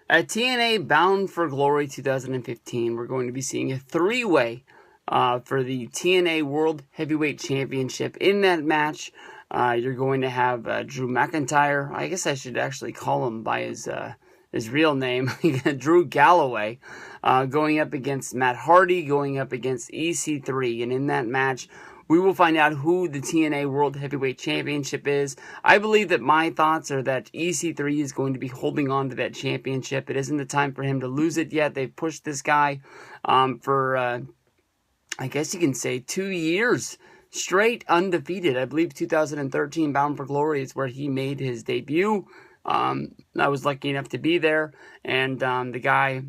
At TNA Bound for Glory 2015, we're going to be seeing a three-way for the TNA World Heavyweight Championship. In that match, you're going to have Drew McIntyre. I guess I should actually call him by his real name, Drew Galloway, going up against Matt Hardy, going up against EC3. And in that match, we will find out who the TNA World Heavyweight Championship is. I believe that my thoughts are that EC3 is going to be holding on to that championship. It isn't the time for him to lose it yet. They've pushed this guy for, I guess you can say, 2 years straight undefeated. I believe 2013 Bound for Glory is where he made his debut. I was lucky enough to be there, and the guy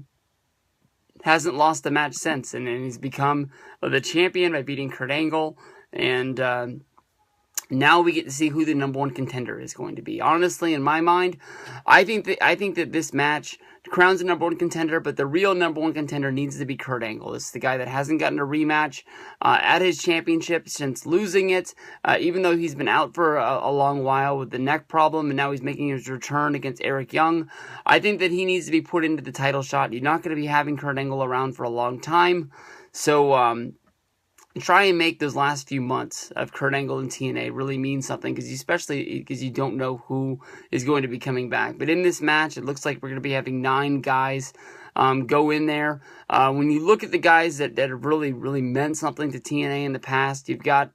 hasn't lost a match since, and he's become the champion by beating Kurt Angle, and now we get to see who the number one contender is going to be. Honestly, in my mind, I think that this match crowns the number one contender, but the real number one contender needs to be Kurt Angle. It's the guy that hasn't gotten a rematch at his championship since losing it, even though he's been out for a long while with the neck problem, and now he's making his return against Eric Young. I think that he needs to be put into the title shot. You're not going to be having Kurt Angle around for a long time, so try and make those last few months of Kurt Angle and TNA really mean something, especially because you don't know who is going to be coming back. But in this match, it looks like we're going to be having 9 guys go in there. When you look at the guys that have really meant something to TNA in the past, you've got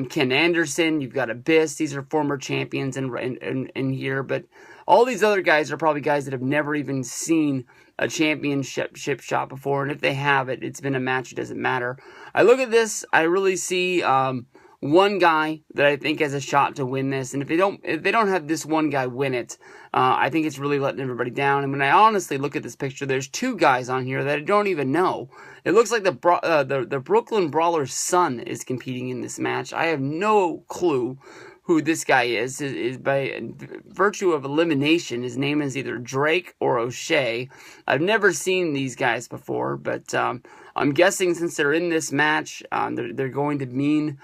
Ken Anderson, you've got Abyss. These are former champions in here, but all these other guys are probably guys that have never even seen a championship shot before, and if they have it, it's been a match. It doesn't matter. I look at this, I really see one guy that I think has a shot to win this, and if they don't have this one guy win it, I think it's really letting everybody down. And when I honestly look at this picture, there's 2 guys on here that I don't even know. It looks like the Brooklyn Brawler's son is competing in this match. I have no clue who this guy is by virtue of elimination. His name is either Drake or O'Shea. I've never seen these guys before, but I'm guessing since they're in this match, they're going to mean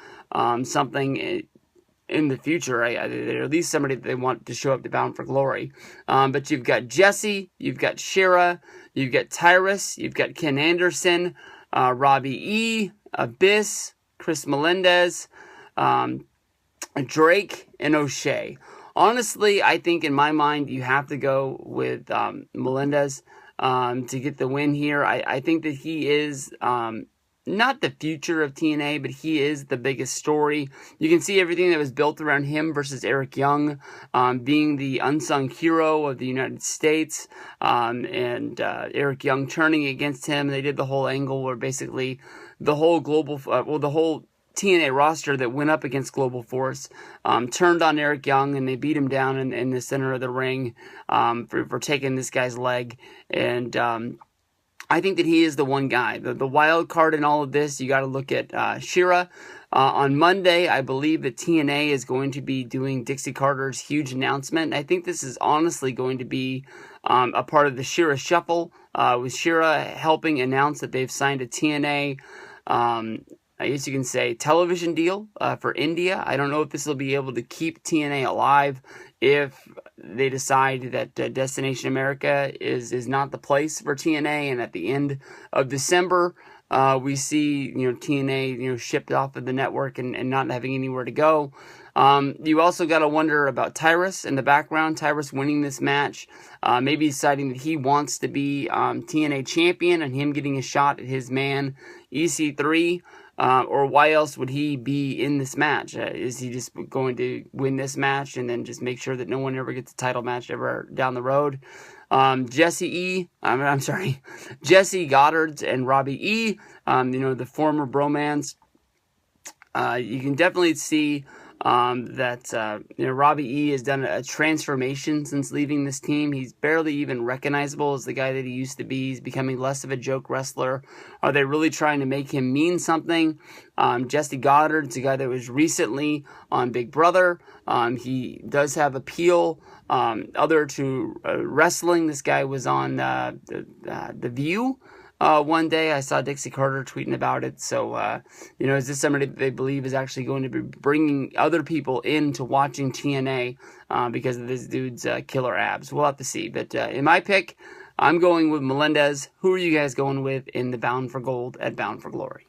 something in the future. They're at least somebody that they want to show up to Bound for Glory. But you've got Jesse, you've got Shira, you've got Tyrus, you've got Ken Anderson, Robbie E, Abyss, Chris Melendez, Drake, and O'Shea. Honestly, I think in my mind you have to go with Melendez to get the win here. I think that he is not the future of TNA, but he is the biggest story. You can see everything that was built around him versus Eric Young, being the unsung hero of the United States, and Eric Young turning against him. They did the whole angle where basically the whole the whole TNA roster that went up against Global Force turned on Eric Young, and they beat him down in the center of the ring for taking this guy's leg. And I think that he is the one guy. The wild card in all of this, you got to look at Shira. On Monday, I believe that TNA is going to be doing Dixie Carter's huge announcement. I think this is honestly going to be a part of the Shira Shuffle, with Shira helping announce that they've signed a TNA I guess you can say television deal for India. I don't know if this will be able to keep TNA alive if they decide that Destination America is not the place for TNA, and at the end of December we see TNA shipped off of the network and not having anywhere to go. You also got to wonder about Tyrus in the background. Tyrus winning this match, maybe deciding that he wants to be TNA champion and him getting a shot at his man EC3. Or why else would he be in this match? Is he just going to win this match and then just make sure that no one ever gets a title match ever down the road? Jesse Goddard and Robbie E, the former bromance. You can definitely see that Robbie E has done a transformation since leaving this team. He's barely even recognizable as the guy that he used to be. He's becoming less of a joke wrestler. Are they really trying to make him mean something? Jesse Goddard's a guy that was recently on Big Brother. He does have appeal other to wrestling. This guy was on The View. one day. I saw Dixie Carter tweeting about it. So, is this somebody that they believe is actually going to be bringing other people into watching TNA because of this dude's killer abs? We'll have to see. But in my pick, I'm going with Melendez. Who are you guys going with in the Bound for Gold at Bound for Glory?